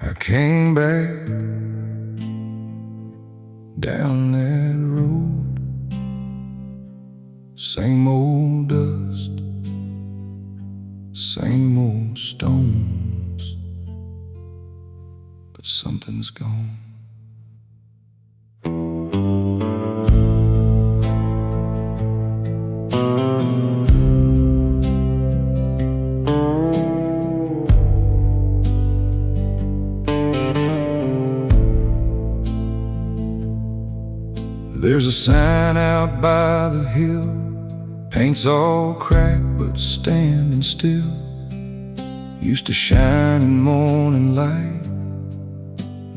I came back down that road, same old dust, same old stones, but something's gone. There's a sign out by the hill, paint's all cracked but standing still. Used to shine in morning light,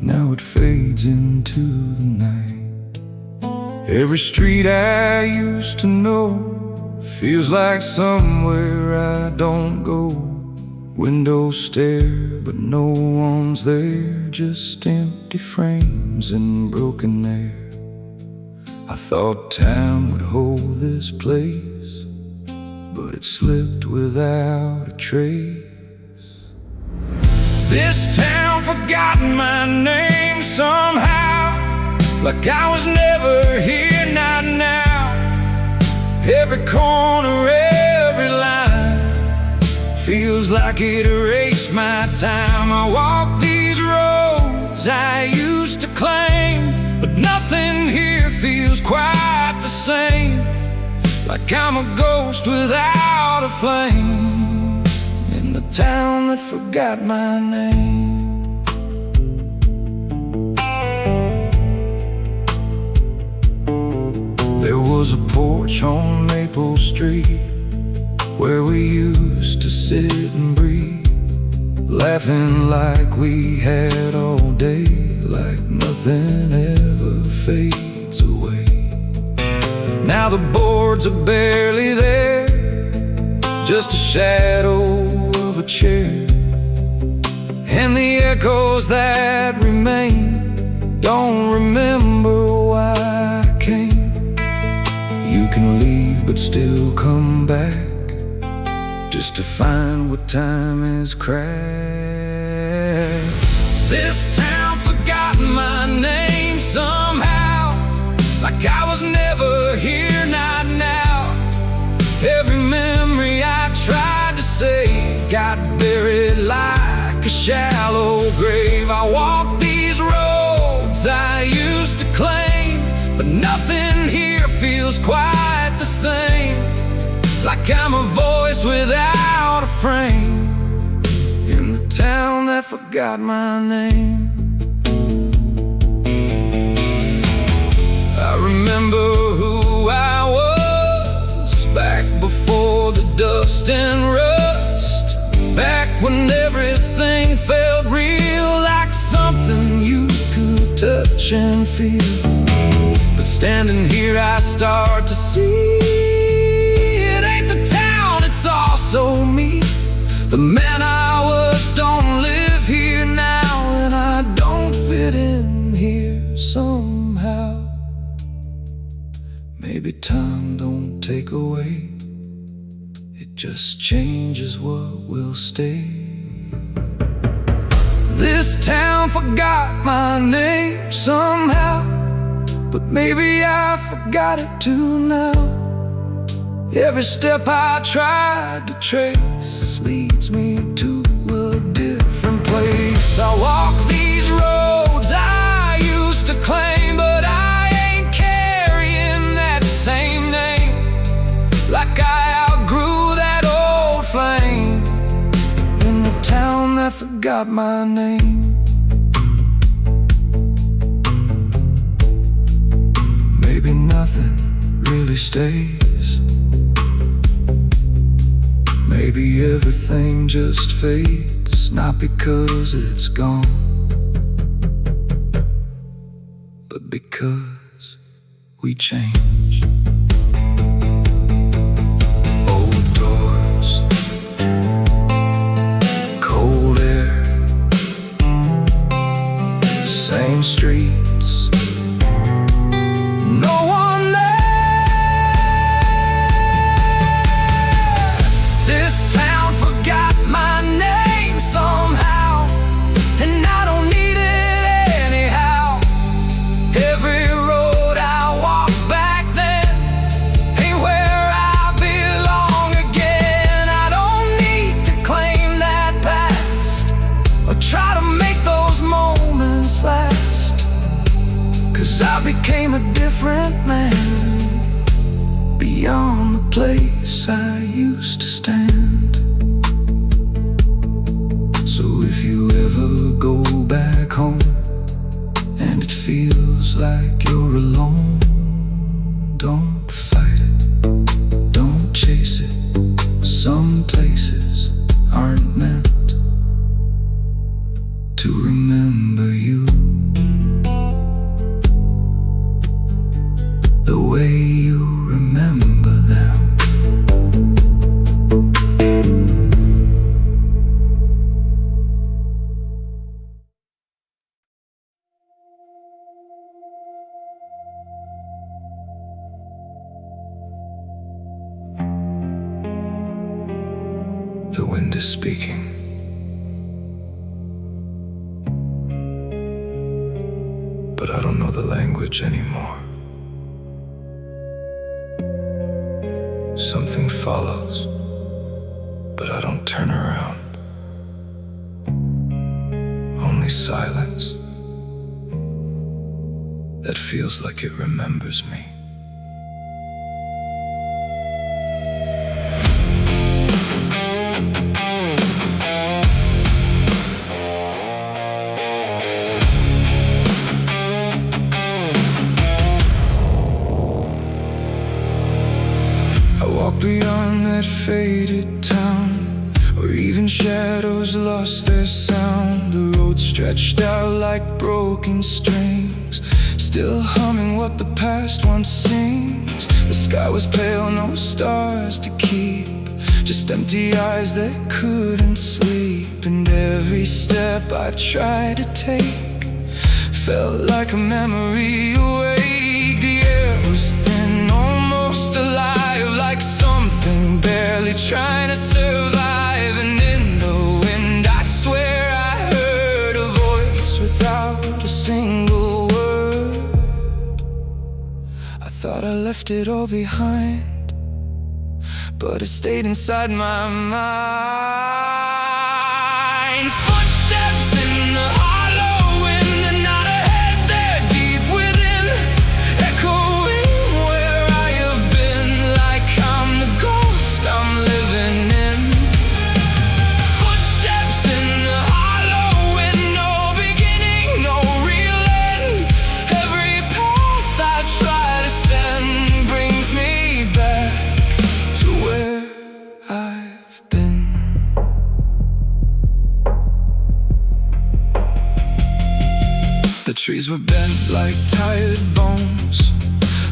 now it fades into the night. Every street I used to know feels like somewhere I don't go. Windows stare but no one's there, just empty frames and broken air. I thought time would hold this place, but it slipped without a trace. This town forgot my name somehow, like I was never here, not now. Every corner, every line feels like it erased my time. I walk these roads I used to claim, but nothing here feels quite the same. Like I'm a ghost without a flame, in the town that forgot my name. There was a porch on Maple Street where we used to sit and breathe, laughing like we had all day, like nothing ever fades away. Now the boards are barely there, just a shadow of a chair, and the echoes that remain don't remember why I came. You can leave but still come back, just to find what time has crashed. This town forgot my name somehow, like I was never here, not now. Every memory I tried to save got buried like a shallow grave. I walk these roads I used to claim, but nothing here feels quite the same. Like I'm a voice without a frame, in the town that forgot my name. I remember who I was back before the dust and rust, back when everything felt real, like something you could touch and feel. But standing here I start to see it ain't the town, it's also me. The man I was don't live here now, and I don't fit in here somehow. Maybe time don't take away, it just changes what will stay. This town forgot my name somehow, but maybe I forgot it too now. Every step I tried to trace leads me to a different place. I walk these roads I used to claim, but I ain't carrying that same name. Like I outgrew that old flame, in the town that forgot my name. Maybe nothing really stays, maybe everything just fades, not because it's gone, but because we change. Old doors, cold air, same streets, no one there. This town forgot my name somehow, and I don't different man, beyond the place I used to stand. So if you ever go back home and it feels like you're alone, don't fight it, don't chase it. Some places aren't meant to remember you the way you remember them. The wind is speaking. But I don't know the language anymore. Something follows, but I don't turn around. Only silence that feels like it remembers me. Beyond that faded town, where even shadows lost their sound. The road stretched out like broken strings, still humming what the past once sings. The sky was pale, no stars to keep, just empty eyes that couldn't sleep. And every step I tried to take felt like a memory awake. The air was thin, almost alive, like something barely trying to survive. And in the wind I swear I heard a voice without a single word. I thought I left it all behind, but it stayed inside my mind. Footsteps in the hollow wind, they're not ahead, they're deep within, echoing where I have been, like I'm the ghost I'm living in. Footsteps in the hollow wind, no beginning, no real end. Every path I try to send brings me back to where I've been. The trees were bent like tired bones,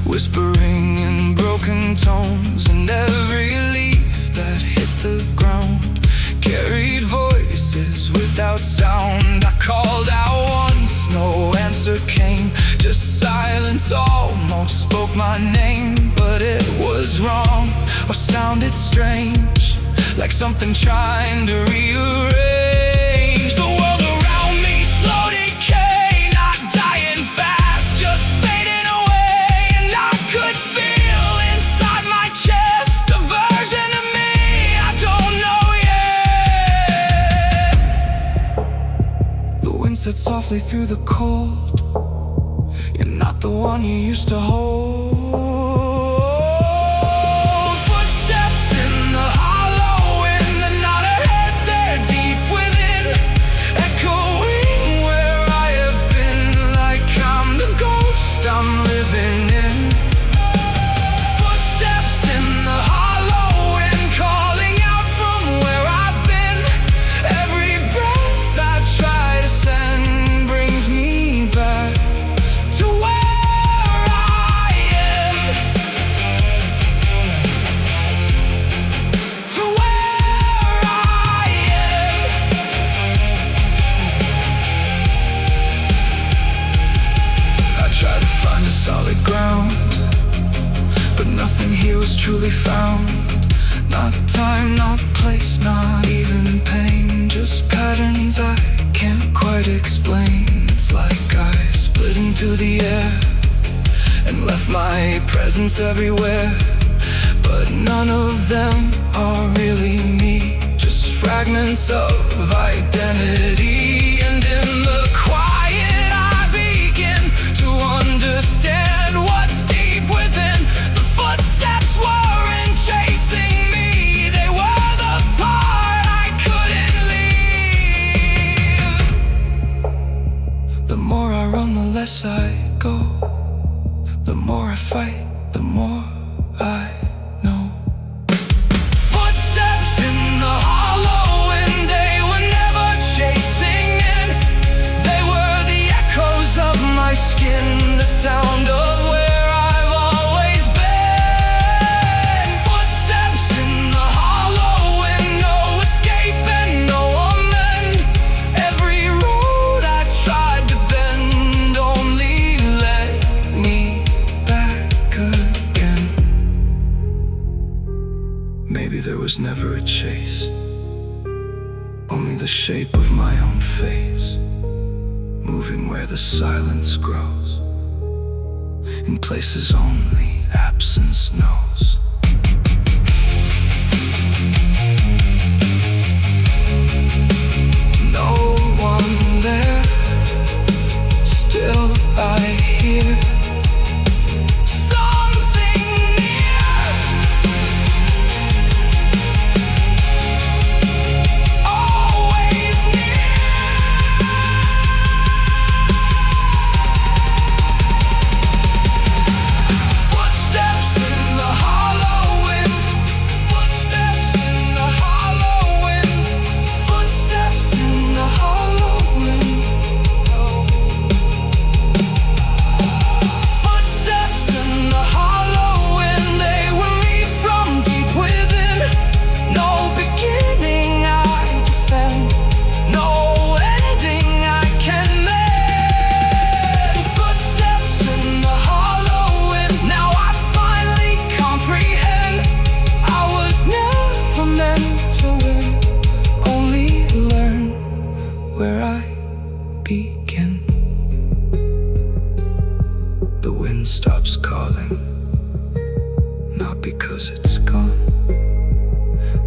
whispering in broken tones. And every leaf that hit the ground carried voices without sound. I called out once, no answer came, just silence almost spoke my name. But it was wrong, or sounded strange, like something trying to rearrange. The world around me slow decay, not dying fast, just fading away. And I could feel inside my chest a version of me I don't know yet. The wind said softly through the cold, "You're not the one you used to hold." Footsteps in the hollow wind, they're not ahead, they're deep within, echoing where I have been, like I'm the ghost I'm living in. Footsteps in the hollow wind, calling out from where I've been. Every breath I try to send brings me back to where I am, to where I am. I tried to find a solid ground, but nothing here was truly found. Not time, not place, not even pain, just patterns I can't quite explain. It's like I split into the air and left my presence everywhere, but none of them are really me, just fragments of identity. And in the quiet I begin to understand what's as I go. The more I fight, the more I know. Footsteps in the hollow, and they were never chasing in. They were the echoes of my skin, the sound of where I've always been. Footsteps in the hollow, and no escape and no amend. Every road I tried to bend only led me back again. Maybe there was never a chase, only the shape of my own face, moving where the silence grows, in places only absence knows. No one there, still I hear something near, always near. Footsteps in the hollow wind, footsteps in the hollow wind, footsteps in the hollow wind. Footsteps in the hollow wind, they were me from deep within. No beginning I defend, no ending I can mend. Footsteps in the hollow wind, now I finally comprehend. I was never meant to win, only learn where I begin. The wind stops calling, not because it's gone,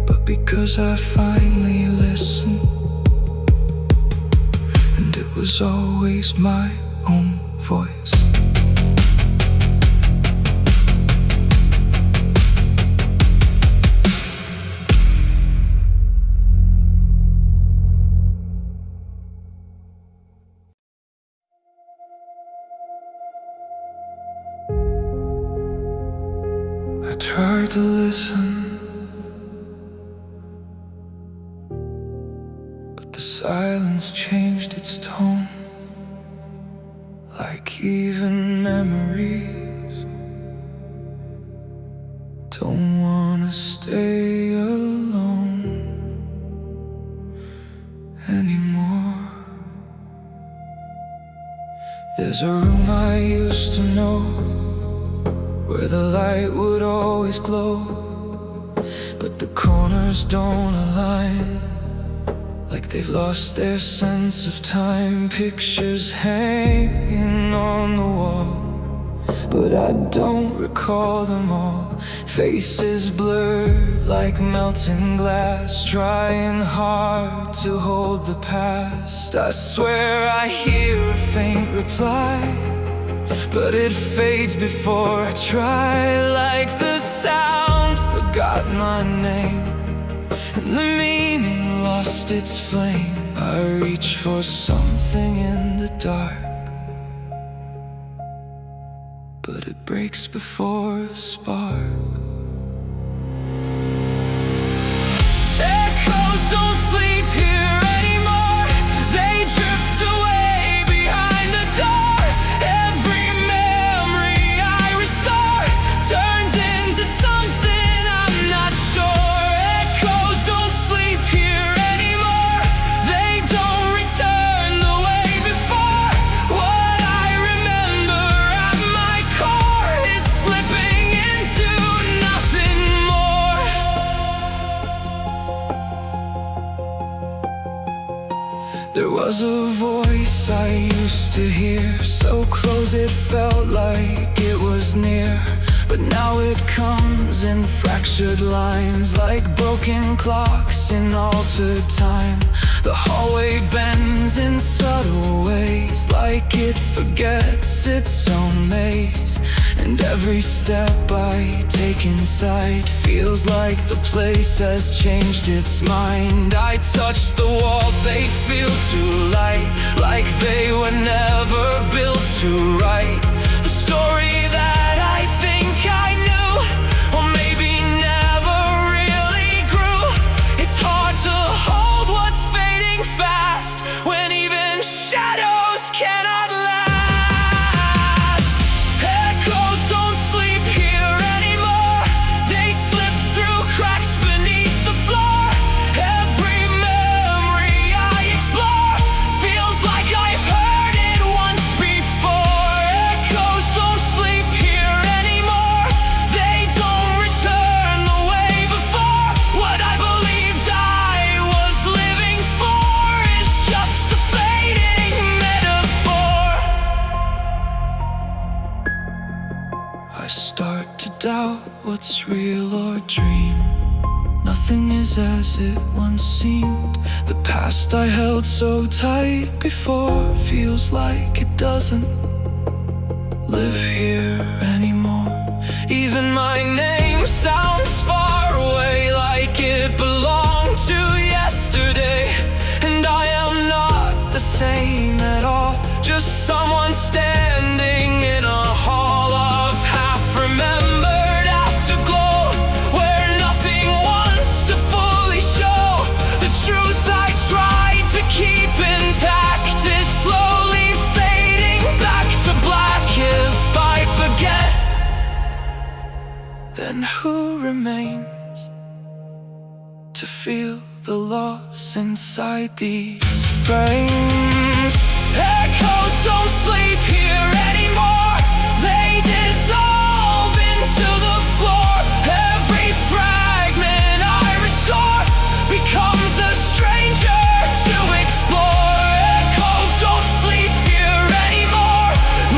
but because I finally listened. And it was always my own voice. I tried to listen, but the silence changed its tone. Like even memories don't wanna stay alone anymore. There's a room I used to know, where the light would always glow, but the corners don't align, like they've lost their sense of time. Pictures hanging on the wall, but I don't recall them all. Faces blurred like melting glass, trying hard to hold the past. I swear I hear a faint reply, but it fades before I try. Like the sound forgot my name, and the meaning lost its flame. I reach for something in the dark, but it breaks before a spark. Echoes don't sleep here anymore, they drift away behind the door. Every memory I restore turns into something I'm not sure. Echoes don't sleep here anymore, they don't return the way before. What I remember at my core is slipping into nothing more. There was a voice I used to hear, so close it felt like it was near. But now it comes in fractured lines, like broken clocks in altered time. The hallway bends in subtle ways, like it forgets its own maze. And every step I take inside feels like the place has changed its mind. I touch the walls, they feel too light, like they were never built to write the story that I think I knew, or maybe never really grew. It's hard to hold what's fading fast when even shadows cannot last. Echoes don't sleep here anymore. They slip through cracks beneath the floor. Every memory I explore feels like I've heard it once before. Echoes don't sleep here anymore. They don't return the way before. What I believed I was living for is just a fading metaphor. I start to doubt what's real or dream. Nothing is as it once seemed. The past I held so tight before feels like it doesn't live here anymore. Even my name sounds far away, like it belonged to yesterday. And I am not the same at all, just someone standing in a hall of half-remembered afterglow, where nothing wants to fully show. The truth I tried to keep intact is slowly fading back to black. If I forget, then who remains to feel the loss inside these frames? Echoes don't sleep here anymore. They dissolve into the floor. Every fragment I restore becomes a stranger to explore. Echoes don't sleep here anymore.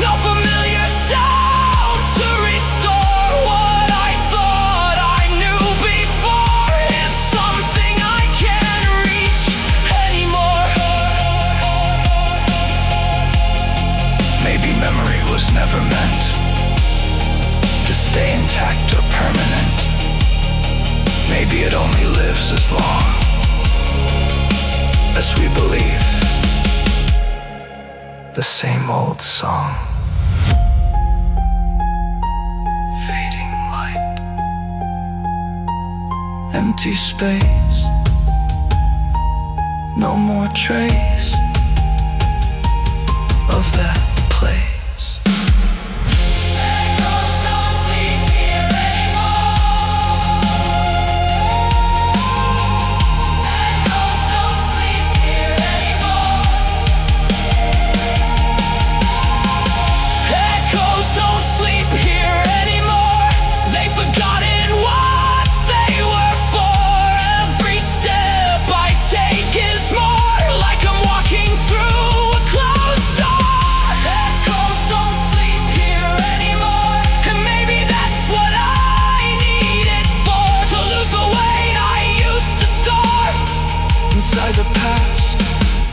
No familiar sound to restore. What I thought I knew before is something I can't reach anymore. Maybe memory was never meant to stay intact or permanent. Maybe it only lives as long as we believe the same old song. Fading light, empty space, no more trace of that place. Echoes don't sleep here anymore. Echoes don't sleep here anymore. Echoes don't sleep here anymore. They've forgotten what they were for. Every step I take is more like I'm walking through a closed door. Echoes don't sleep here anymore. And maybe that's what I need it for, to lose the weight I used to store inside the past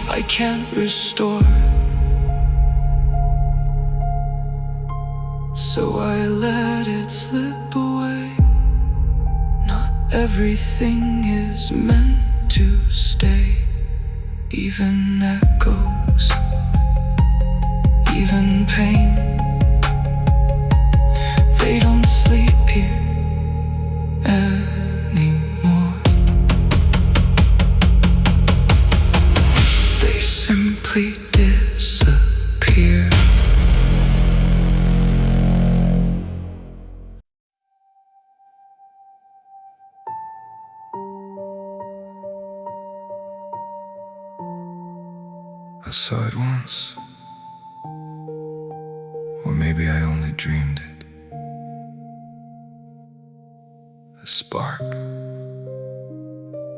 I can't restore. So I let it slip away. Not everything is meant to stay. Even echoes, even pain, they don't sleep here anymore. They simply disappear. I saw it once, or maybe I only dreamed it. A spark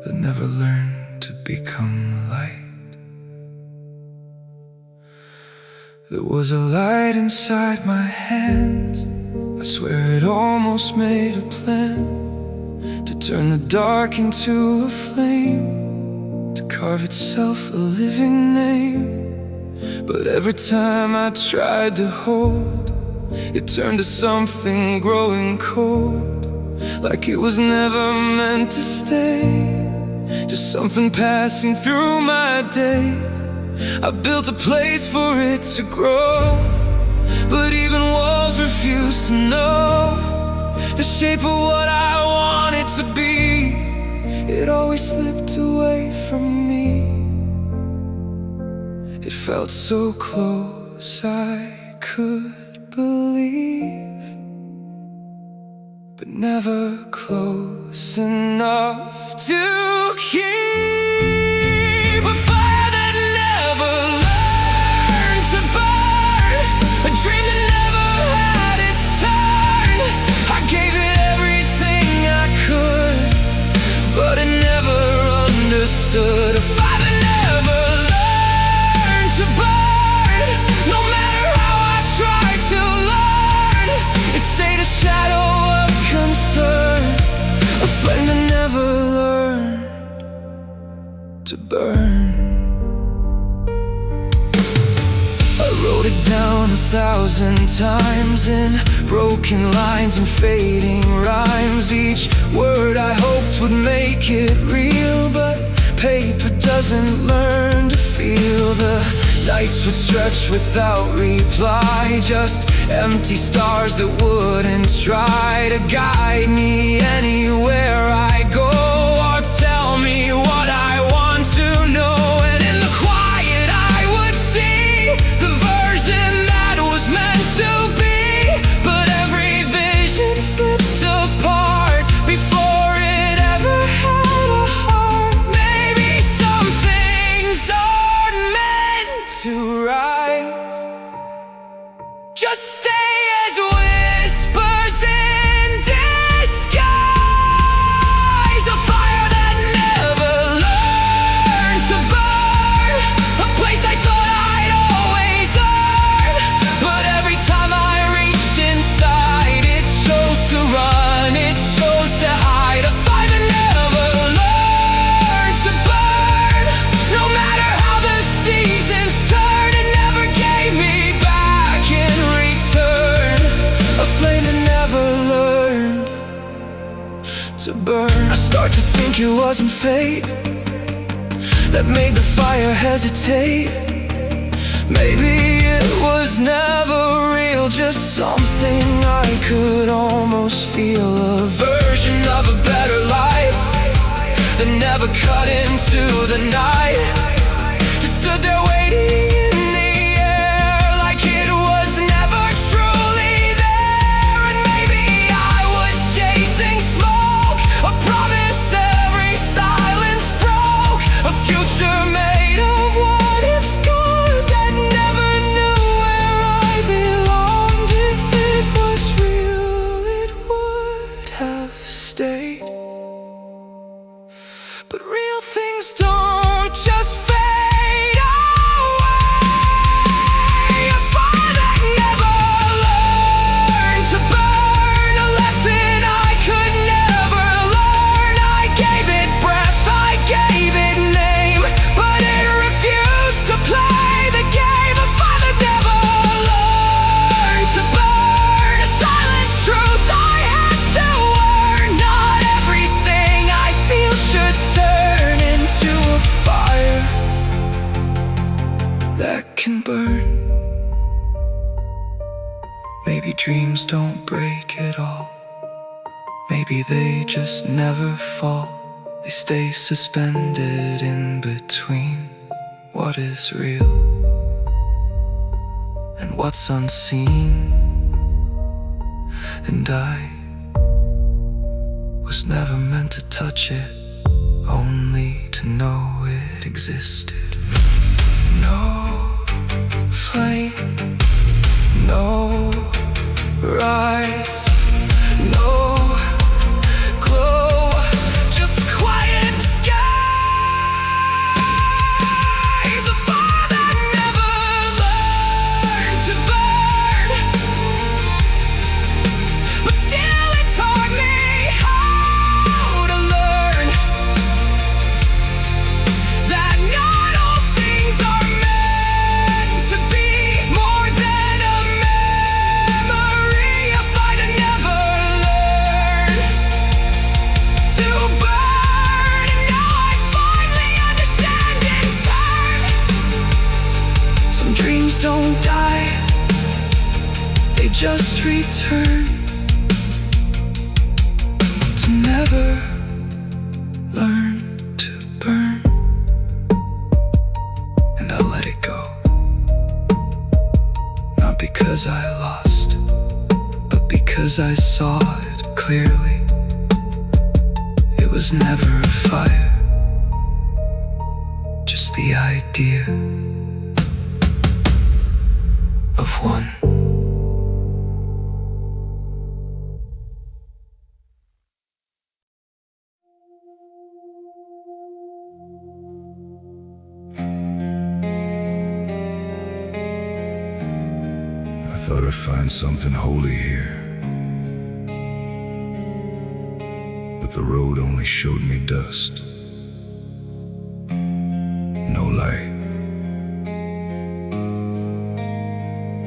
that never learned to become light. There was a light inside my hands. I swear it almost made a plan to turn the dark into a flame, to carve itself a living name. But every time I tried to hold, it turned to something growing cold, like it was never meant to stay, just something passing through my day. I built a place for it to grow, but even walls refuse to know the shape of what I want it to be. It always slipped away from me. It felt so close I could believe, but never close enough to keep. A fire that never learned to burn, a dream that never had its turn. I gave it everything I could, but it never understood. A fire that never learned to burn, no matter how I tried to learn, it stayed a shadow of concern, a flame that never learned to burn. I wrote it down 1,000 times in broken lines and fading rhymes. Each word I hoped would make it real, but paper doesn't learn to feel. The nights would stretch without reply, just empty stars that wouldn't try to guide me anywhere I go, or tell me what I want to know. And in the quiet I would see the version that was meant to be, but every vision slipped apart before it ever had a heart. Maybe some things aren't meant to rise, just stay as whispers in disguise. A fire that never learned to burn, a place I thought I'd always earn, but every time I reached inside, it chose to run, it chose to hide. A fire that never learned to burn, no matter how the seasons turn, it never gave me back in return. A flame that never learned to burn. I start to think it wasn't fate that made the fire hesitate. Maybe it was never real, just something I could almost feel. A version of a better life that never cut into the night, just stood there waiting in the air like it was never truly there. And maybe I was chasing smoke, a promise every silence broke, a future made of what ifs gone that never knew where I belonged. If it was real, it would have stayed, but real things don't just fade away. A fire that never learned to burn, a lesson I could never learn. I gave it breath, I gave it name, but it refused to play the game. A fire that never learned to burn, a silent truth I had to earn. Not everything I feel should turn into a fire that can burn. Maybe dreams don't break at all, maybe they just never fall. They stay suspended in between what is real and what's unseen. And I was never meant to touch it, only to know it existed. No flame, no rise, no glow, just quiet skies. A fire that never learned to burn, but still it taught me how to learn that not all things are meant to be more than a memory. A fire that never learned to burn, and now I finally understand in turn. Some dreams don't die, just return to never learn to burn. And I let it go, not because I lost, but because I saw it clearly. It was never a fire, just the idea of one. I thought I'd find something holy here, but the road only showed me dust. No light,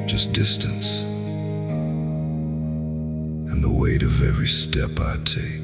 just distance, and the weight of every step I take.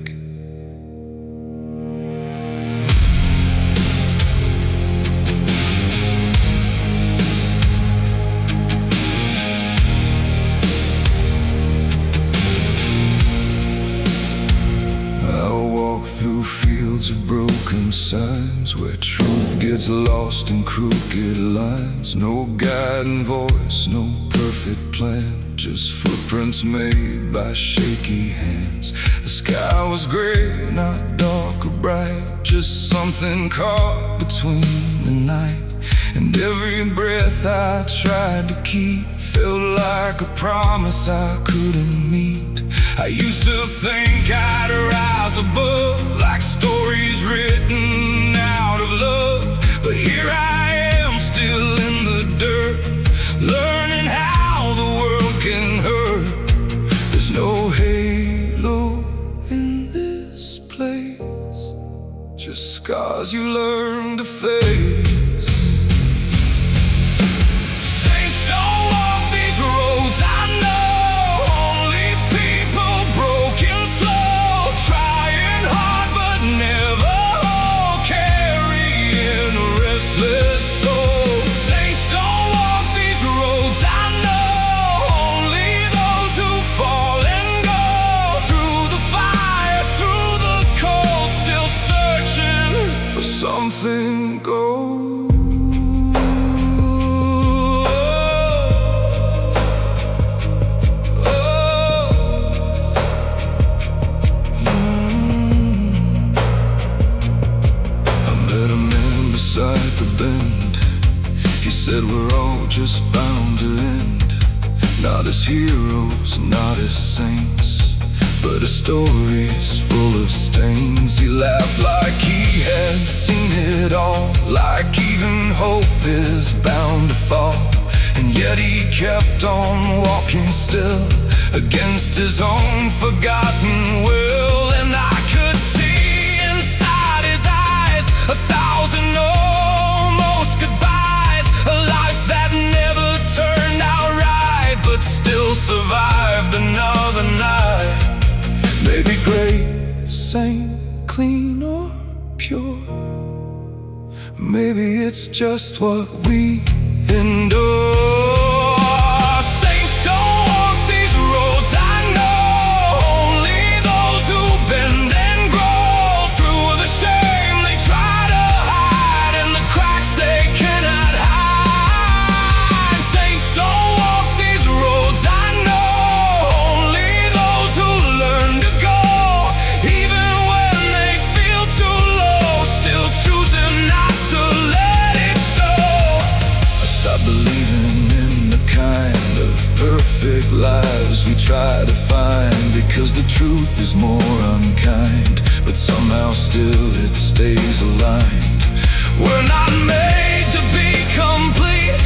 Through fields of broken signs, where truth gets lost in crooked lines. No guiding voice, no perfect plan, just footprints made by shaky hands. The sky was gray, not dark or bright, just something caught between the night. And every breath I tried to keep felt like a promise I couldn't meet. I used to think I'd rise above, like stories written out of love. But here I am, still in the dirt, learning how the world can hurt. There's no halo in this place, just scars you learn to face. Something gold. I met a man beside the bend. He said we're all just bound to end, not as heroes, not as saints, but as stories full of stains. He laughed like he had seen it all, like even hope is bound to fall. And yet he kept on walking still, against his own forgotten will. And I could see inside his eyes 1,000 almost goodbyes, a life that never turned out right, but still survived another night. Maybe grace ain't clean or pure, maybe it's just what we endure. Saints don't walk these roads, I know, only those who bend and grow through the shame they try to hide and the cracks they cannot hide. Saints don't walk these roads, I know, only those who learn to go, even when they feel too low, still choosing not to let it show. I stopped believing in the kind of perfect lives we try to find, because the truth is more unkind, but somehow still it stays aligned. We're not made to be complete,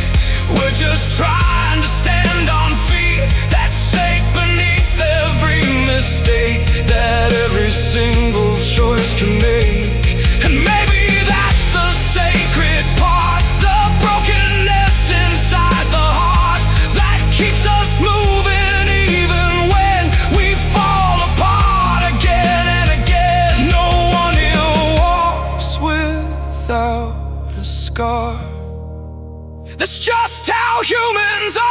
we're just trying to stand on feet that shake beneath every mistake that every single choice can make. And maybe that's the sacred part, the brokenness inside the heart that keeps us moving even when we fall apart again and again. No one here walks without a scar. That's just how humans are.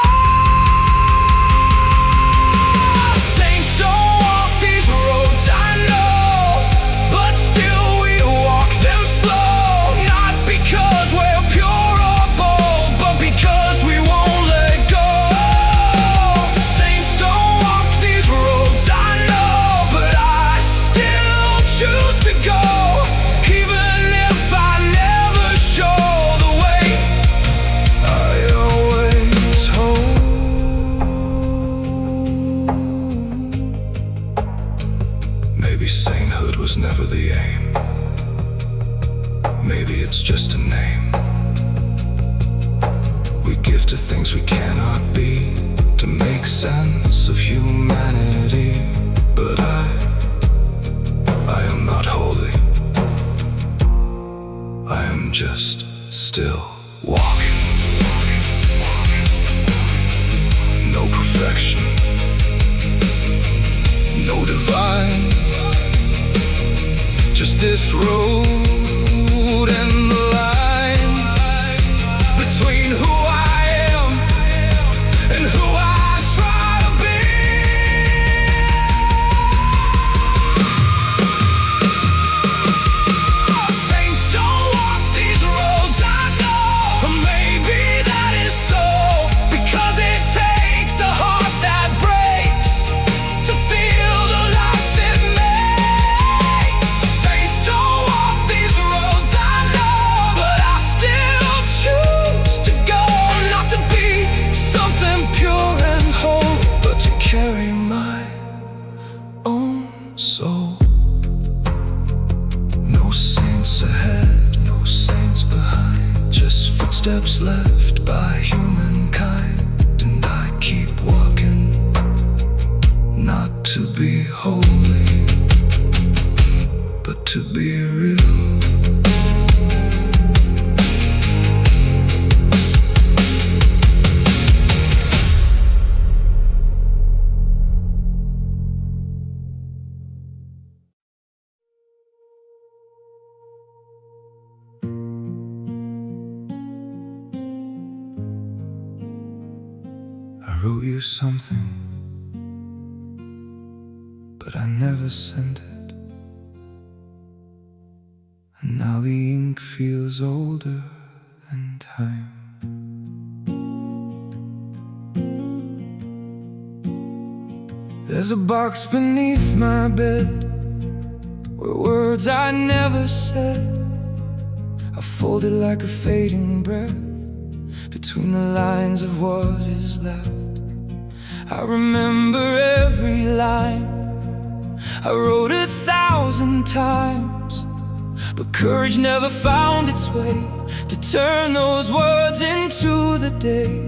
to things we cannot be, to make sense of humanity. But I am not holy. I am just still walking. No perfection, no divine, just this road and the line between who I am and who I try to be. Saints don't walk these roads, I know. Or maybe that is so, because it takes a heart that breaks to feel the life it makes. Saints don't walk these roads, I know, but I still choose to go. Not to be something pure and whole, but to carry my own soul. No saints ahead, no saints behind, just footsteps left by humankind. And I keep walking, not to be holy, but to be real. I wrote you something, but I never sent it. And now the ink feels older than time. There's a box beneath my bed where words I never said are folded like a fading breath between the lines of what is left. I remember every line I wrote 1,000 times, but courage never found its way to turn those words into the day.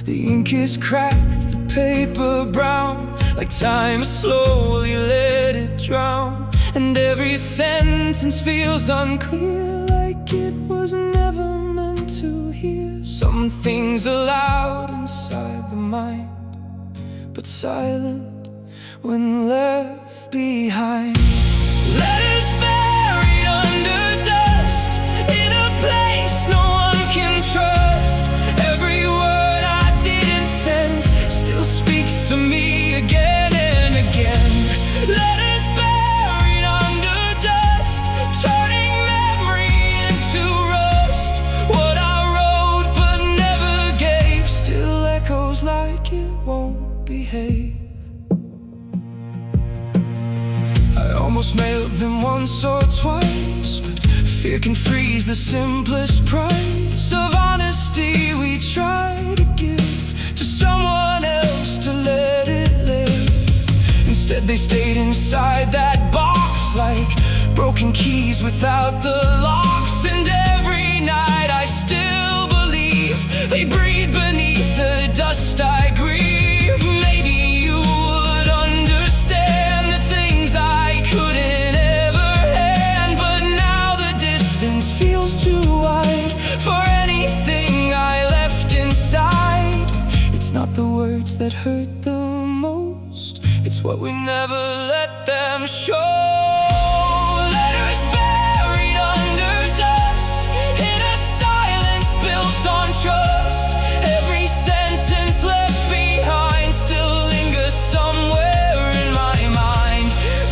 The ink is cracked, the paper brown, like time has slowly let it drown. And every sentence feels unclear, like it was never meant to hear. Some things are loud inside the mind, but silent when left behind. Letters buried under dust, in a place no one can trust. Every word I didn't send still speaks to me again and again. Letters buried under dust, turning memory into rust. What I wrote but never gave still echoes like it won't behave. I almost mailed them once or twice, but fear can freeze the simplest price of honesty we try to give to someone else to let it live. Instead they stayed inside that box like broken keys without the locks. And every night I still believe they breathe beneath the dust I grieve. Maybe you would understand the things I couldn't ever hand, but now the distance feels too wide for anything I left inside. It's not the words that hurt the most, it's what we never let them show. Letters buried under dust, in a silence built on trust. Every sentence left behind still lingers somewhere in my mind.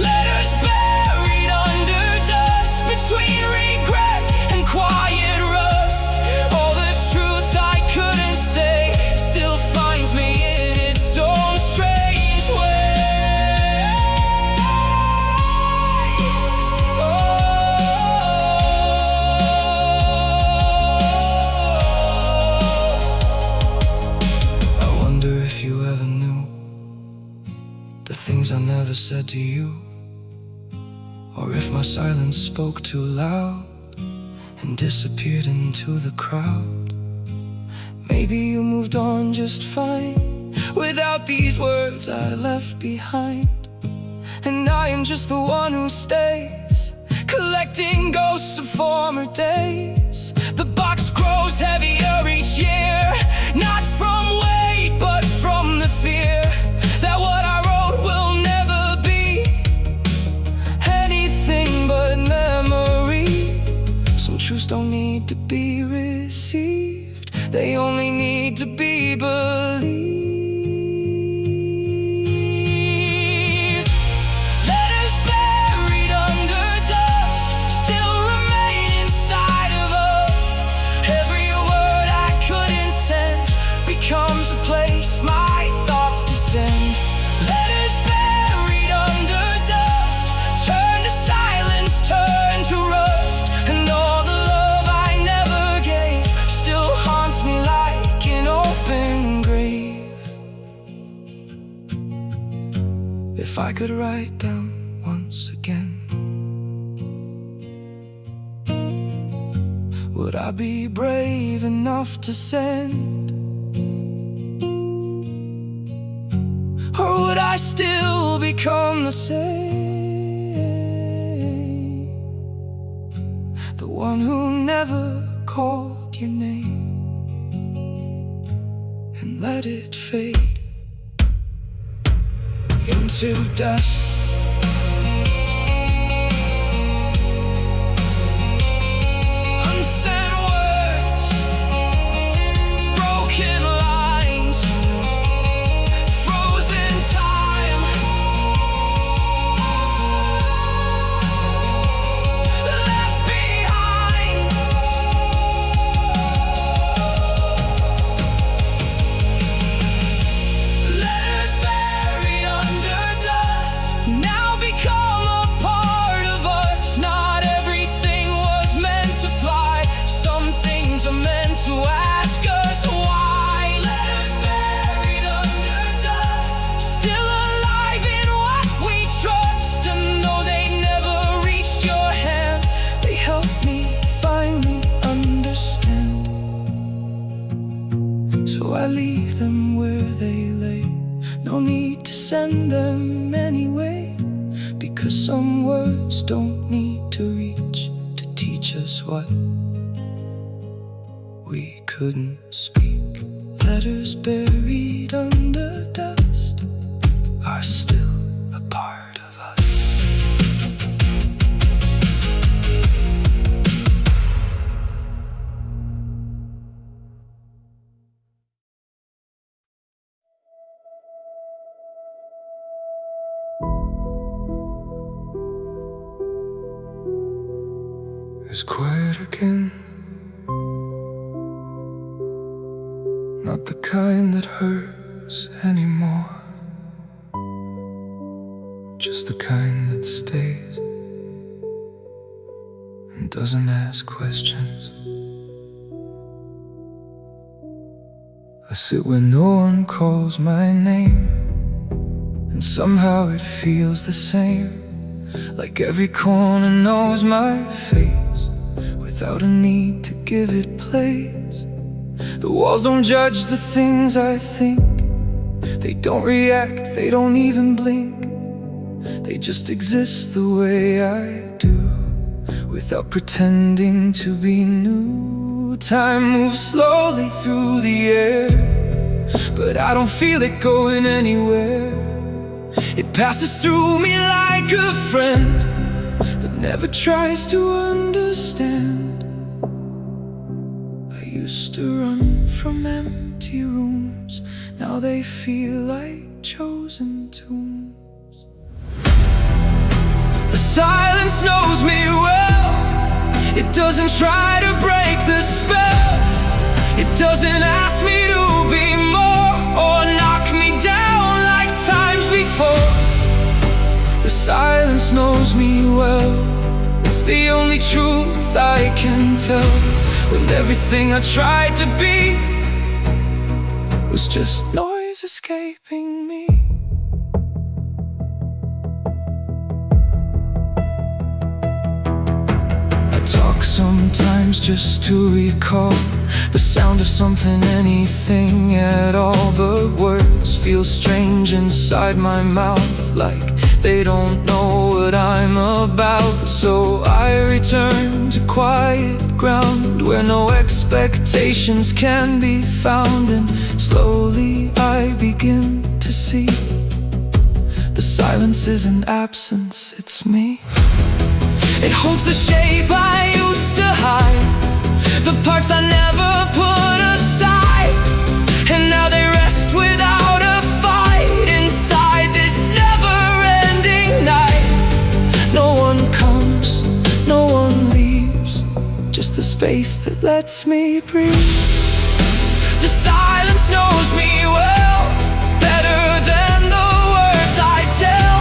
Letters buried under dust, between regret and quiet rust. All the truth I couldn't say still finds me in its own strange way. I wonder if you ever knew the things I never said to you, or if my silence spoke too loud and disappeared into the crowd. Maybe you moved on just fine without these words I left behind. And I am just the one who stays, collecting ghosts of former days. The box grows heavier each year, not from weight but from the fear that what I wrote will never be anything but memory. Some truths don't need to be received, they only need to be believed. Letters buried under dust still remain inside of us. Every word I couldn't send becomes a place my thoughts descend. Letters buried under dust turn to silence, turn to rust. And all the love I never gave still haunts me like an open grave. If I could write them once again, would I be brave enough to send? Or would I still become the same? The one who never called your name and let it fade into dust. Unsaid words, broken lines, frozen time, left behind. Letters buried under dust now become a part of us. Not everything was meant to fly, some things are meant to ask us why. Letters buried under dust, still alive in what we trust. And though they never reached your hand, they helped me finally understand. So I leave them where they lay, no need to send them anyway, because some words don't need to reach to teach us what we couldn't speak. Letters buried under dust are still a part of us. It's quiet again, not the kind that hurts anymore, just the kind that stays and doesn't ask questions. I sit where no one calls my name, and somehow it feels the same, like every corner knows my face without a need to give it place. The walls don't judge the things I think, they don't react, they don't even blink. They just exist the way I do, without pretending to be new. Time moves slowly through the air, but I don't feel it going anywhere. It passes through me like a friend that never tries to understand. I used to run from empty rooms, now they feel like chosen tombs. The silence knows me well, it doesn't try to break the spell. It doesn't ask me to be more or knock me down like times before. The silence knows me well, it's the only truth I can tell, when everything I tried to be was just noise escaping me. I talk sometimes just to recall The sound of something, anything at all, but words feel strange inside my mouth, like they don't know what I'm about. So I return to quiet ground where no expectations can be found, and slowly I begin to see the silence isn't absence, it's me. It holds the shape I used to hide, the parts I never put aside, and now they rest without a fight inside this never-ending night. No one comes, no one leaves, just the space that lets me breathe. The silence knows me well, better than the words I tell.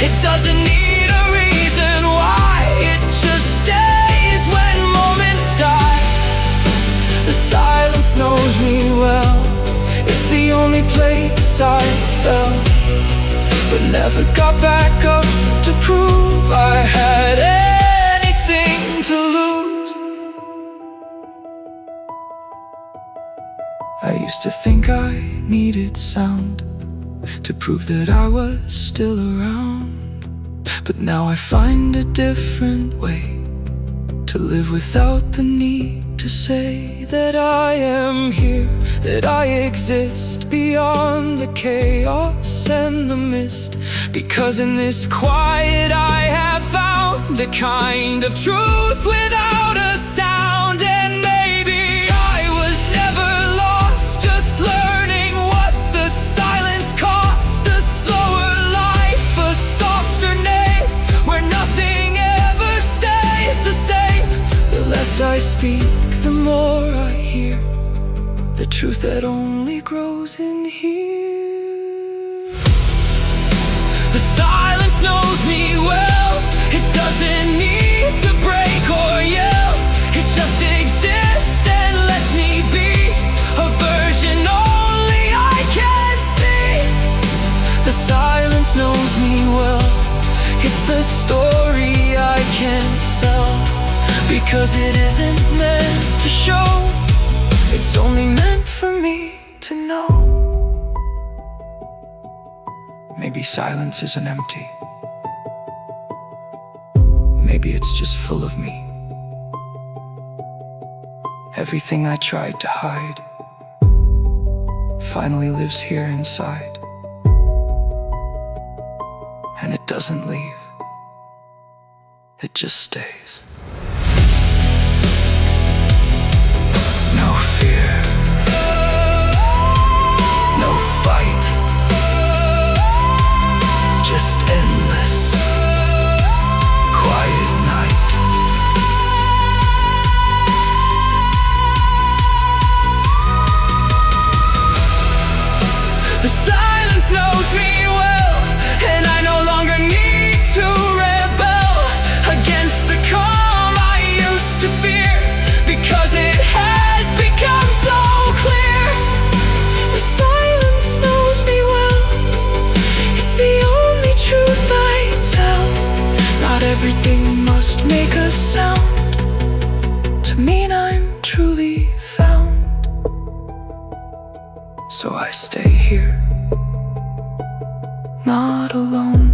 It doesn't need a reason why, it just stays when moments die. The silence knows me well, it's the only place I fell, but never got back up to prove I had anything to lose. I used to think I needed sound to prove that I was still around, but now I find a different way to live without the need to say that I am here, that I exist beyond the chaos and the mist. Because in this quiet I have found the kind of truth without a sound. And maybe I was never lost, just learning what the silence cost. A slower life, a softer name, where nothing ever stays the same. The less I speak, the more I hear the truth that only grows in here. The silence knows me well, it doesn't need to break or yell. It just exists and lets me be a version only I can see. The silence knows me well, it's the story I can't sell, because it isn't meant to show, it's only meant for me to know. Maybe silence isn't empty, maybe it's just full of me. Everything I tried to hide finally lives here inside, and it doesn't leave, it just stays. No fear, no fight, just endless, quiet night. The silence knows me well, and I no longer need to rebel against the calm I used to fear, because it has become so clear. The silence knows me well, it's the only truth I tell. Not everything must make a sound to mean I'm truly found. So I stay here, not alone.